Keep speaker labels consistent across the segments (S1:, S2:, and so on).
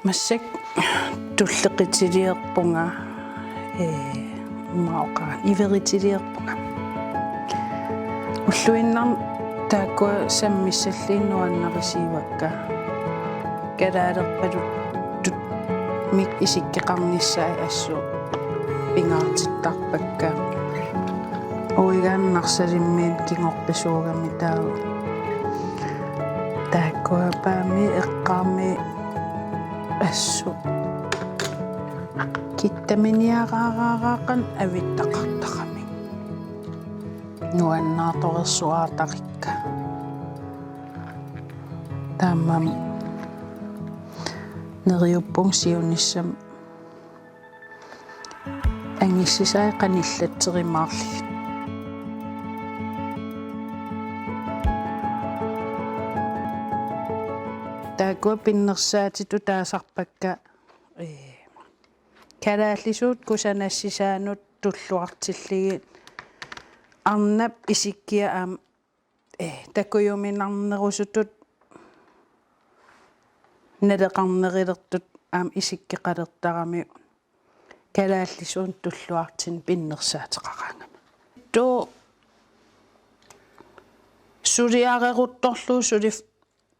S1: массак туллекитилиерпунга маоқаа иверитилиерпунга уллуиннар тааккуа саммиссаллииннуаннарисивакка калаалерпалут тут мик исиккеқарниссаа ассу пингаартиттарпакка уигааннарсалиммиит кингорписуугами таа тааккуа паами эққарми ассу киттаминиараараaqan авиттақартақами нуаннаарторерсуаатарикка таамам нериуппун сиуниссам ангиссисаа қаниллатсеримаарли таакуа пиннерсаатиту таасарпакка калааллисуут кусанассисаанут туллуартиллигит арнап исиккиа аам такуйуминарнерусутут налеқарнерилертут аам исиккеқалертарами калааллисуун туллуартин пиннерсаатеқарангама тоо сулиарерутторлуу сулиф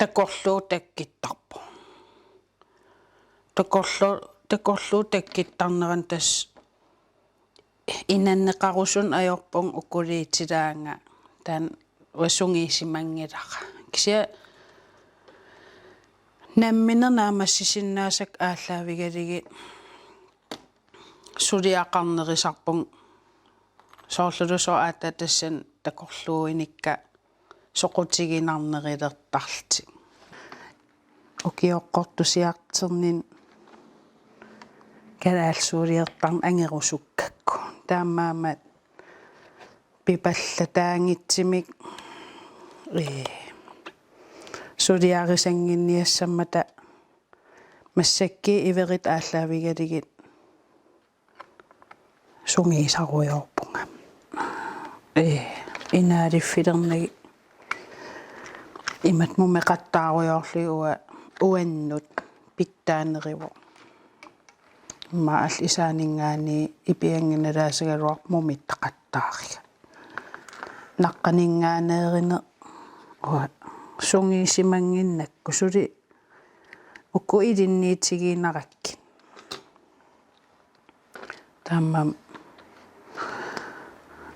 S1: такорлуу таккиттарпу такорлуу таккиттарнеран тас инаннеқарусун аёрпун укулиитилаанга таан уасунгиисимангилара кися намминернаамассисиннаасак ааллаавигалиги сулиақарнерисарпун соорлулусо аата тассан такорлууиникка соқутигинарнерилертарлти окиоққортусиартернин калаалсуулиертарн ангерусуккакку таамаамат пипаллатаангитсимик сулиарисангинниассаммата массакки иверит ааллаавигалигит сунгиисаруйорпунга инаалиффилернаги имат мумеқаттааруйорлугуа уаннут питтаанериво маал исаанингаани ипиангиналаасагалуар мумиттақаттаария наққанингаанеерина сунгиисимангиннакку сули укку илинниитигиинаракки таамам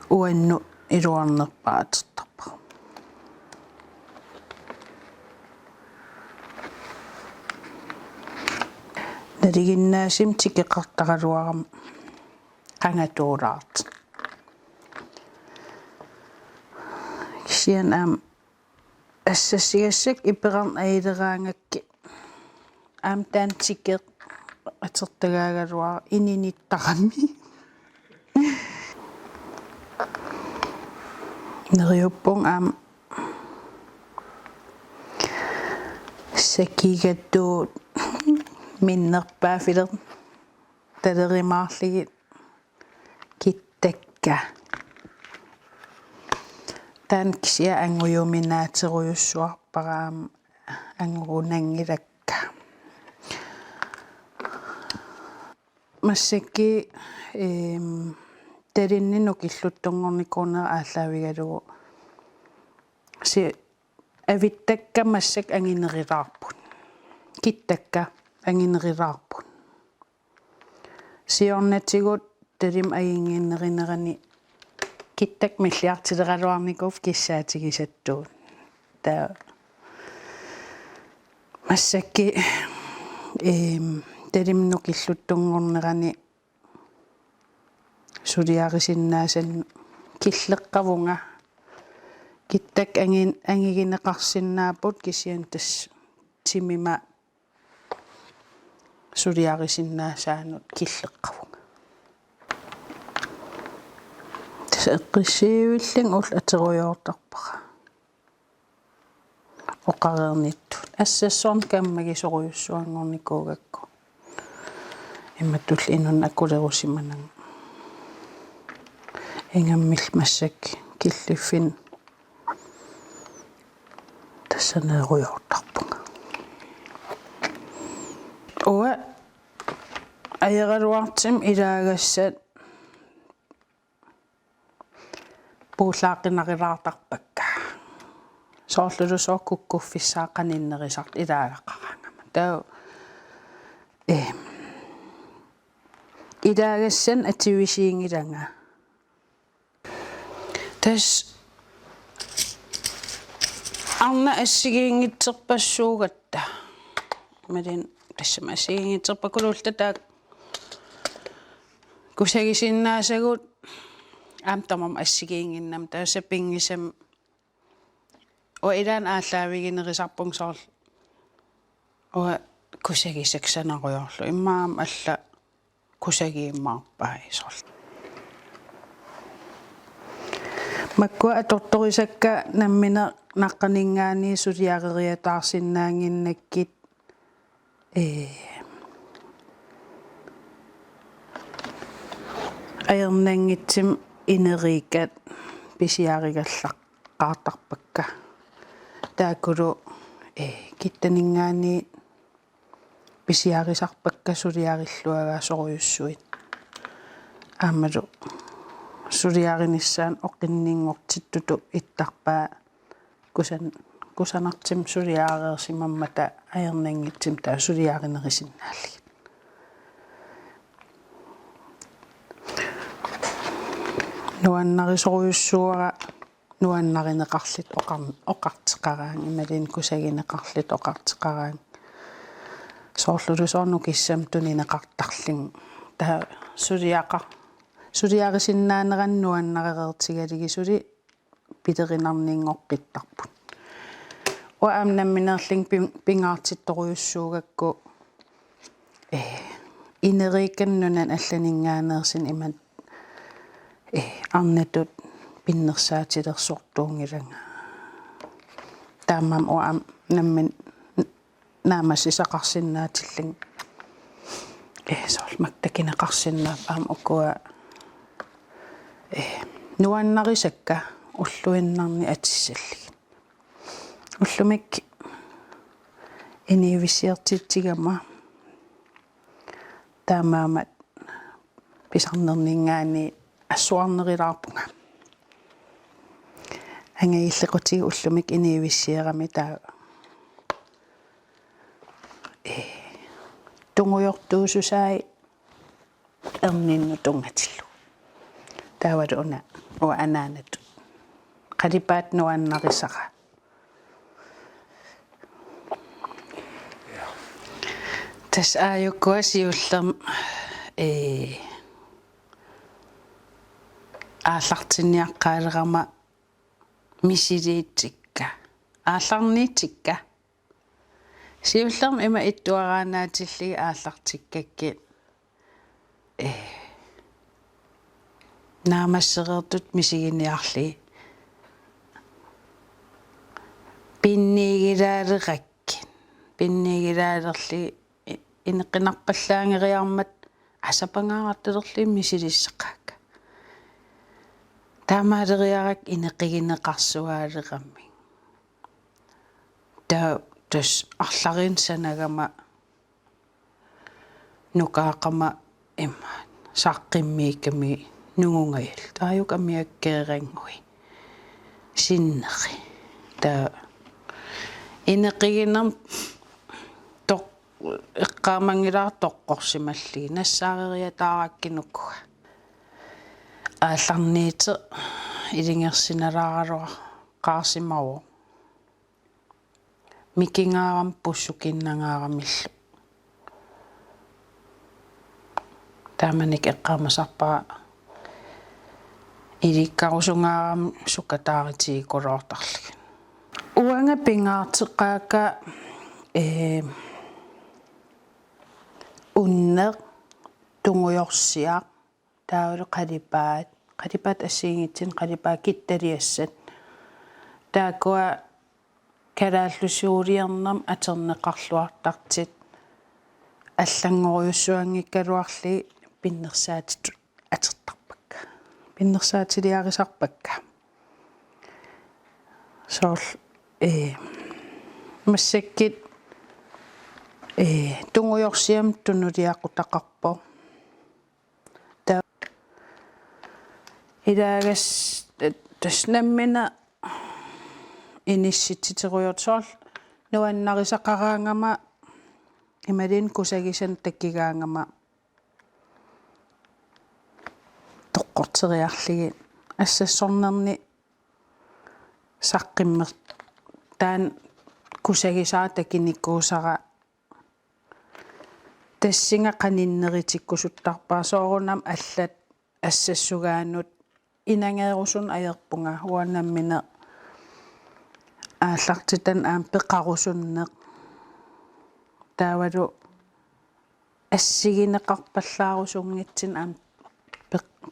S1: уанну илуарнерпаатертарпа налигиннаасим тикеқартаралуарам қангатуулаарт кисиан аам ассассигассак иперарн аилераангакки аам таан тикеқ атертагаагалуара ининиттарами нериуппун аам сакигаттуут миннерпаафилер талеримаарлигит киттакка таан кисиа ангуйуминаатеруйуссуарпараам ангурунангилакка массакки талиннину киллуттунгорникуунера ааллаавигалугу си авиттакка массак ангинерилаарпут киттакка ангинерилаарпут сиорнатигут талим агингиннеринерани киттак миллиартилералуарникууф киссаатигисаттуут таа массакки талимну киллуттунгорнерани сулиарисиннаасан киллеққавунга киттак ангигинеқарсиннаапут кисиан тас тимима сулиарисиннаасаанут киллеққавунга тас эққиссиивиллан ул атеруйоортарпара оқарернитту ассассорн каммаги соруйуссуангорникуугакку имматул инун акулерусиманан ингаммил массак киллиффин тассанеруйортарпунга Uwa ajaqaluartim ilaagassat puullaaqinarilaartarpakka soorlulusookkukkuffissaaqaninnerisart ilaagaqarangama taa ilaagassan ativisiingilanga tas arna assigiingitserpassuugatta malin тассама ассигингитсерпакулуултатаак кусагисиннаасагут аамтамам ассигиингиннам таасаппингисам оилаан ааллаавигинерисарпун соор оа кусагисаксанаруйорлу иммаам алла кусагииммаарпаа соор маккуа аторторисакка наммина наққанингаани сулиарериатаарсиннаангиннаккит аернангитсим инерикат писиаригаллаққаартарпакка таакулу киттанингаани писиарисарпакка сулиариллуагаа соруйуссуит аамалу сулиариниссаан оққиннингортиттуту иттарпаа кусанартим сулиаареерсимаммата аернангитсим таа сулиааринерисиннааллигит нуаннарисоруйуссуара нуаннаринеқарлит оқартеқараан ималин кусагинеқарлит оқартеқараан соорлулусорну киссам тунинеқартарлин таа сулиарисиннаанеран нуаннаререртигалиги сули питеринарнингоққиттарпут оамнамминерлин пингаартитторуйуссуугакку инерикканнунан алланингаанеерсин имат арнатут пиннерсаатилерсортуунгилага таамам оам наммин наамассисақарсиннаатиллин соолмактакинеқарсиннаап аам укуа нуаннарисакка уллуиннарни атиссаллиг уллумик инивисиертитсигама таамаамат писарнернингаани ассуарнерилаарпунга ангаиллеқутиги уллумик инивиссиерами таа тунгуйортуусусаи эрнинну тунгатиллу таавалу уна уа анаанат қалипаат нуаннарисара тас ааюккуасиуллерм ааллартинниаққаалерама мисилиитсикка аалларниитсикка сиуллерм има иттуараанаатиллиги ааллартиккакки наамассереертут мисигиниарли пиннигилаалерли инеққинарпаллаангериармат асапангааратталерли мисилиссеқаакка таамаалериарак инеқигинеқарсуаалеқамми тас арларин санагама нукаақама имма саққиммииками нугунгаял тааюкамиаккеерангуи синнери таа инеқигинерм тоқ эққаамангилаар тоққорсималлиги нассаарериатаараккинуккуга аалларниите илингерсиналааралуа қаарсимаву микингаарам пуссукиннангаарамиллу тааманик эққаамасарпаа иликкарусунгаарам суккатааритиги колоортарлуг уанга пингаартеққаака уннеқ тунгуйорсиақ таавалу қалипаат ассиингитсин қалипаа китталиассат таакуа калааллусуулиернам атернеқарлуартартит аллангориуссуангиккалуарли пиннерсаатит атертарпакка пиннерсаатилиарисарпакка соорл массаккит Tungujorsiam tunuliaqutaqarpo ta ilagas tasnammina inissititeruyorsorl nuannarisaqaraangama imalin kusagisan takkigaangama toqqorteriarligi assassornerni saqqimmer taan kusagisaa takinikkuusara tassinga qaninneritikusuttarpaa soorunam allat assassugaanut inangeerusun ajerpunga huanammine aallartitan aam peqarusunneq taavalu assigineqarpallaarusunngitsin aam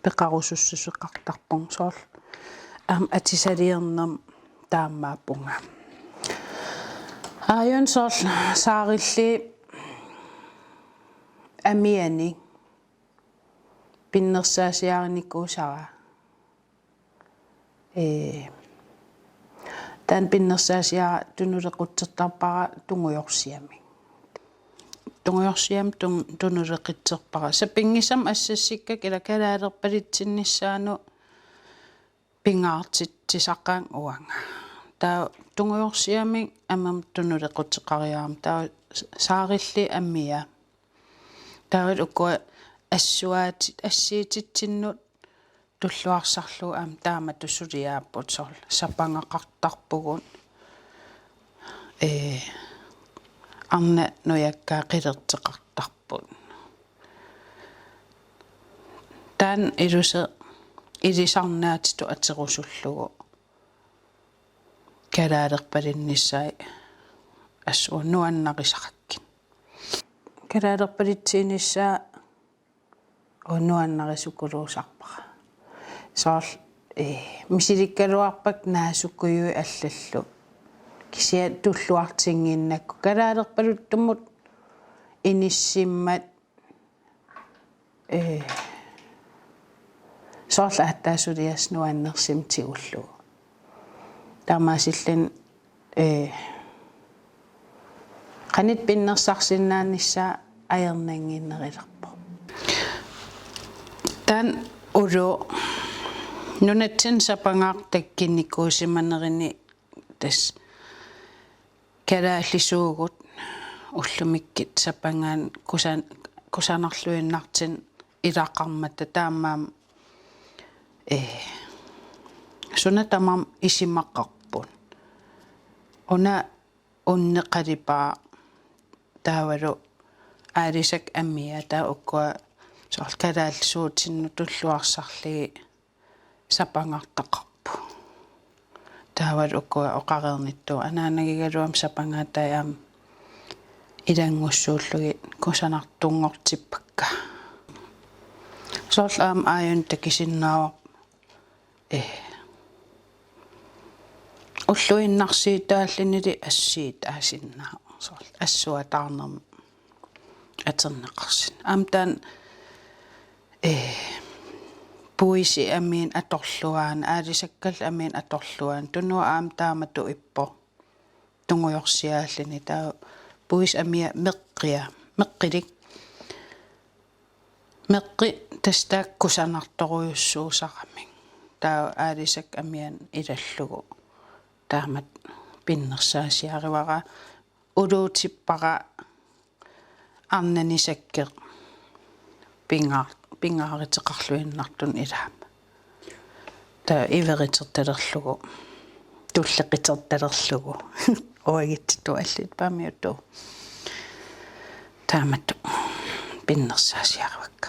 S1: peqarusussuseqartarpung soorl aam atisaliernam taammaappunga aayon soorl saarilli amiani pinnersaasiarinikuusara tan pinnersaasiara tunulequtsertarpara tungujorsiami tunuleqitserpara sapingisam assassikka kila kalaalerpalitsinnissaanu pingaartitsisaqaang uanga taa tungujorsiami amam tunulequtseqariaram taa saarilli amia taawal ukua assuaatit assiitittinnut tulluarsarlu aam taama tussuliaapput sorl sapangaqartarpugun arna nujakkaa qilerteqartarput taan iluse ilisarnaatitu aterusullugu kalaalerpalinnissai assua nuannaqisaqakkin kalaalerpalitsiinissaa onnuannarisukkuluusarpara soorl misilikkaluarpak naasukkuyui allallu kisia tulluartinginnakku kalaalerpaluttumut inissimmat soorl aattaasulias nuannersim tigullugu taamaasillan qanit pinnersarsinnaannissaa ajernangiinnerillerpo tan ulu nunatsin sapangaaq takkinnikkuusimanerini tas kalaallisuugut ullumikkit sapangaan kusanarluinnartin ilaqarmatta taammaam sunatamam isimaqqarpun una unneqalipaa taavalu aalisak ammia taa ukkua soorl kalaallisuutinnu tulluarsarligi sapangartaqarpu taavalu ukkua oqareernittu anaanagigaluam sapangatai aam ilangussuullugi kusanartunngortippakka soorl aam aayun takisinnaava ulluinnarsiitaallinili assiit aasinnaa soorl assuataarnerm aterneqarsin aam taan puisi amiin atorluaan aalisakkal amiin atorluaan tunua aam taamatu ippo tungujorsiaallini taa puis amia meqqilik meqqi tastaak kusanartoruyussuusaqamik taa aalisak amian ilallugu taamat pinnersaasiarivara uluutippara arnanisakkeq pingaariteqarluinnartun ilaama taa iveritertalerlugu tulleqitertalerlugu oagittitu allit paamiuttu taamattu pinnersaasiarivakka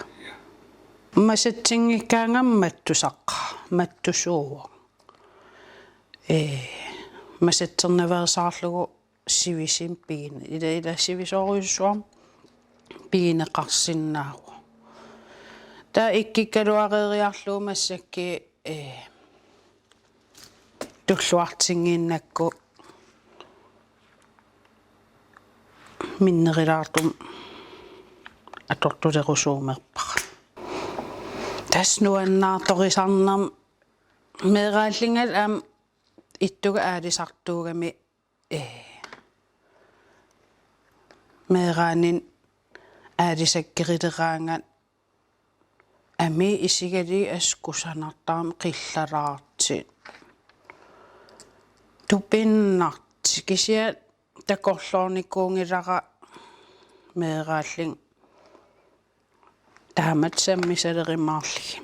S1: masatsinngikkaangammattusaqqa mattusuuvo masatsernaversaarlugu sivisim piine ila sivisooruyussuam piineqarsinnaaru taa ikkikkaluareeriarluu massakki tulluartingiinnakku minnerilaartum atortulerusuumerpara tasnuannaartorisarnam meeraallingal aam ittuga aalisartuugami meeraanin aalisakkerileraangat ami isigali askusanartaam qillalaartit tupinnart kisia takorlornikuungilara meeraalling taamat sammisalerimaarligi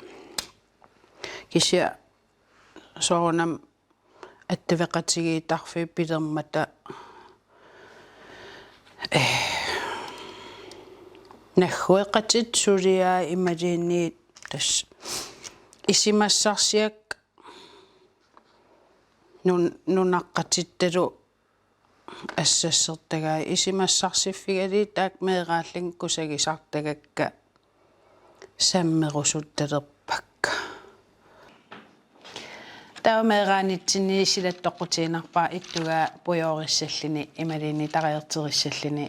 S1: kisia soornam attavaqatigiitarfi pilermata naghueqatit suliaa imaliinniit tas isimassarsiak nunaqqatittalu assassertagai isimassarsiffigali taak meeraalling kusagisartagakka sammerusuttalerpakka taumeeraanitsini silattoqqutiinarpaa ittugaa pujoorissallini imaliinni tariarterissallini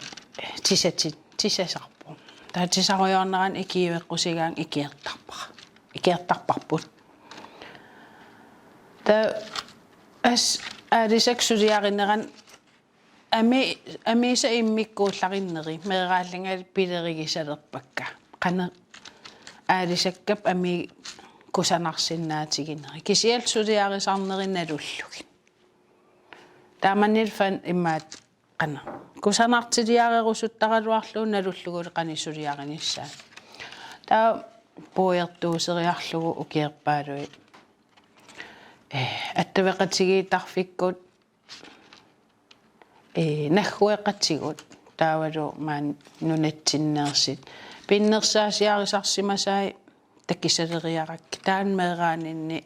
S1: tisasarpu taatisarujorneran ikiueqqusigaan ikiartarparput ta as aalisak suliarineran amisa immikkuullarinneri meeraallingal pilerigisalerpakka qana aalisakkap ami kusanarsinnaatigинери кисиал сулиарисарнеринналуллугин тааманнил фан иммаат qana kusanartiliarerusuttaraluarluu nalullugu qani suliarinissаа таа пуерtuuseriarlugu ukierpaalui attavaqatigiitarfikkut naghueqatigut taavalu maan nunatsinneersit pinnersaasiarisarsimasai takkisaleriarak taan meeraaninni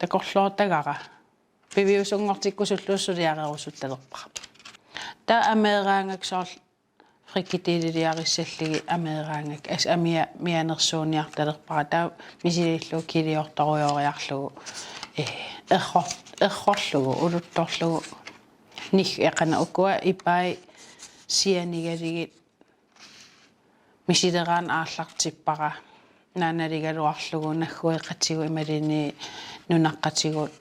S1: takorloortagara piviusungortikkusulluussuliarerusuttalerpara ta ameeraangak soorl frikitiililiarissalligi ameeraangak as amia mianersuuniartalerpara ta misilillu kiliortorujoriarlugu errorlugu uluttorlugu nig eqana ukua ipai sianigaligit misileraan aallartippara naanaligaluarlugu naghueqatigu imaliinni nunaqqatigut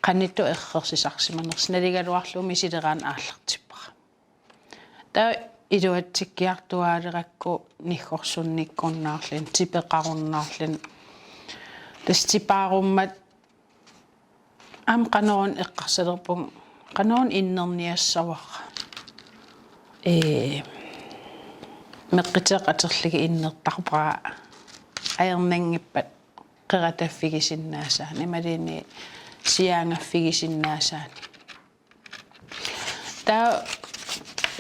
S1: qanittu errersisarsimanersi naligaluarlugu misileraan aallartippara ta iluatsikkiartuaalerakku niggorsunnikkornaarlin tipeqarunnaarlin tastipаарummat am qanorun eqqarsalerpun qanorun innerniassavara meqqiteqaterligi innertarpara ajernangippat qerataffigisinnaasaan imaliinni siaangaffigisinnaasaan taa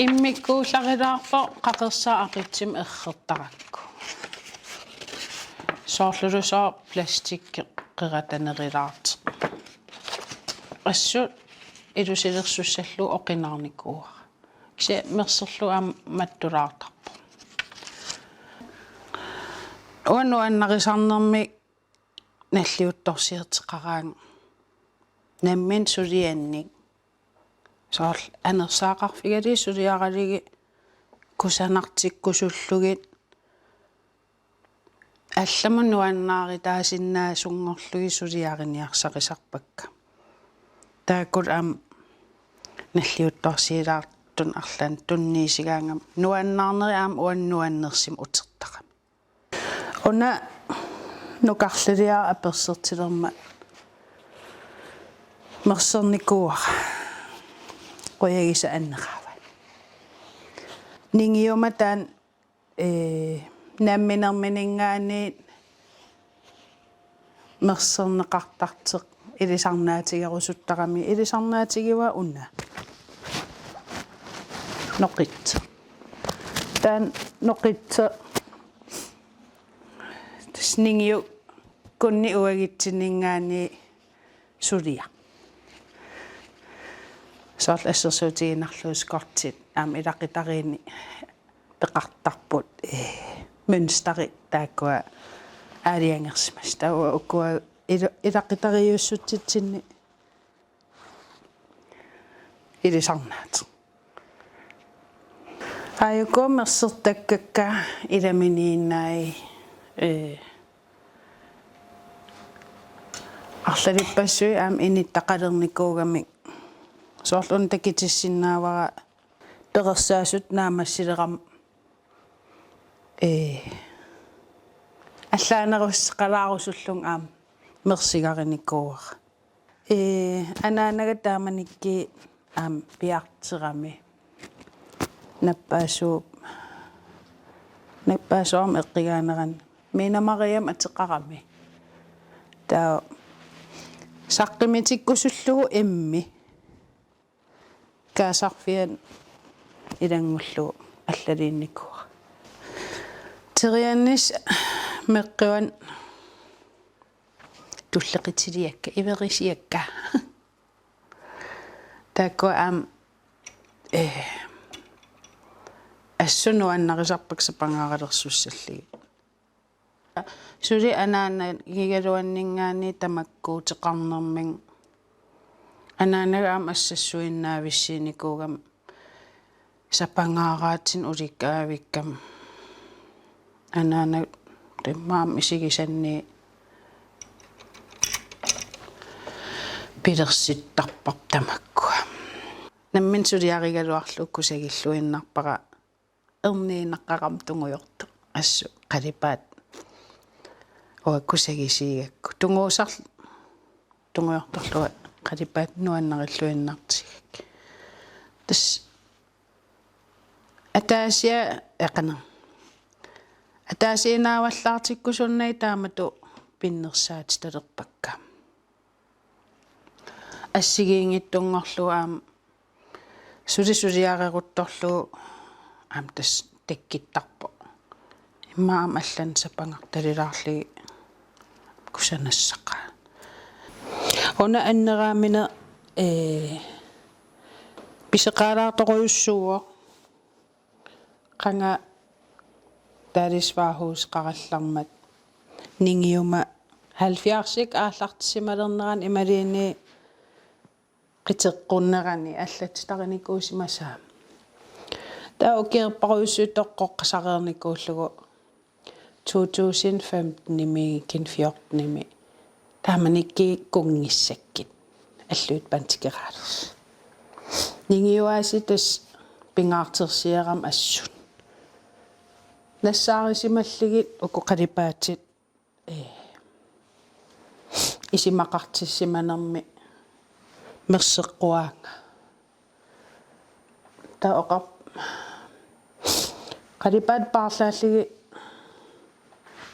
S1: immikkuullarilaarpo qaqersaa aqitsim errertarakku soorlulusoo plastikki qeratanerilaart assut ilusilersussallu oqinaarnikuuga kisi merserlu mattulaartarpo uannu annarisarnermi nalliuttorsiirteqaraang nammin suliannik soorl anersaaqarfigali suliaraligi kusanartikkusullugit алламун нуаннаари таасиннаасунгорлуги сулиарiniarsaqisarpakka тааккул аам наллиутторсиилаартун арлаан тунниисигаангам нуаннаарнери аам уаннуаннерсим утертақам уна нукарлилиаа аперсертилерма мерсерникуара qoyagisa anneqaava ningiuma taan намминерминингаани мерсернеқартартеқ илисарнаатигарусуттарами илисарнаатигива унна ноқит таан ноқитса тснингиу kunni uagitsinningaani sulia soorl assersuutiginarluus kortit aam ilaqitariini peqartarput mønsteri taakkua aaliangersimas taua ukkua ilaqitariussutitsinni ilisarnaat ayuko mersertakkakka ilaminiinnaai арлалиппассуи аам иниттақалерникуугамик soorlun takitissinnaavara peqersaasut naamassileram аллаанерус qalaarusullung aam mersigarinikuuaq anaanaga taamanikki aam piarterami nappaasuam eqqigaaneran miinamariam ateqarami taa saqqimitikkusullugu immi kaasarfian ilangullugu allaliinnikuuaq teriannis meqqiwan tulleqitiliakka iverisiakka taakua aam assunu annarisarpak sapangaarelersussalligi suli anaana gigaluanningaani tamakkuuteqarnerming anaanaga aam assassuinnaavissiinikuugam sapangaaraatin ulikkaavikkam anaana timmaam isigisanni pilersittarpap tamakkua nammin suliarigaluarlu kusagilluinnarpaqa erniinaqqaqam tungujortu assu qalipaat kusagisiigakku tunguusarlu tungujortorluga qalipaat nuannerilluinnartigak tas ataasia eqana ataasiinaavallaartikkusunnai taamatu pinnersaati talerpakka assigiingittunngorlugu aam suliariaruttorlugu aam tas takkittarpo immaam allan sapangartalilaarligi kusanassaqa ona anneraamina piseqaalaartoquyussuuo qanga taalisvaarhuus qarallarmat ningiuma 70-ik aallartissimalerneran imaliini qiteqqunnerani allatitarinikuusimasaa taa ukiерпарuyussuut toqqoqqasareernikuullugu 2015 nimi kin 14 nimi taamanikki kungissakkit alluut pantikeraалерс ningiuaasi tas pingaartersiaram assun нассаарисималлигит укоқалипаатит исимақартиссиманерми мерсеққуаанга таоқар қалипаат паарлааллиги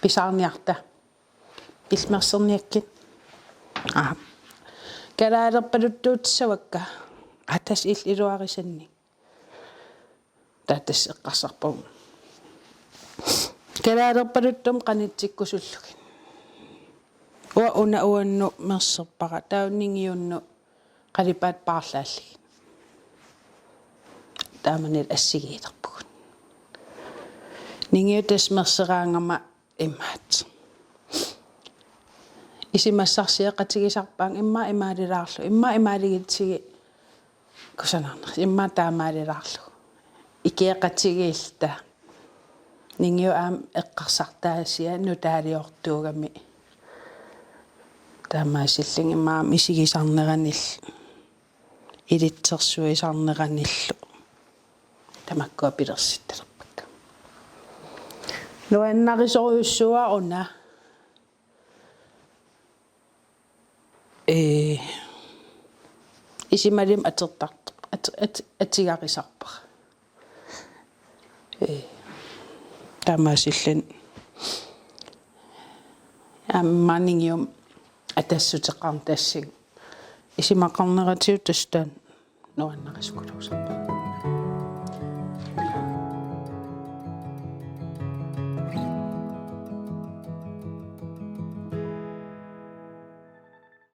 S1: писаарниарта исмерсерниаккит калаалерпалуттуутиссавакка атас илуарисанни татас эққарсарпагу калаалерпалуттум қанитсиккусуллугин уна уанну мерсерпара тауннингиунну қалипаат паарлааллиги тааманил ассигиилерпугут нингиутас мерсераангама имаат исимассарсиақатигисарпаан имаалилаарлу имаалигитсиги кусанаарнер имма таамаалилаарлу икиақатигиилта нингиу аам эққарсартаасиа нутаалиортуугами таамаасиллин имаам исигисарнеранил илитсерсуисарнераниллу тамаккуа пилерситталерпакка нуаннарисоруйуссуа уна исималим атертарт атигарисарпар таамаасиллин амманингиум атассутеқарн тассиг исимақарнератиут тастаан нуаннарисукулуусарпа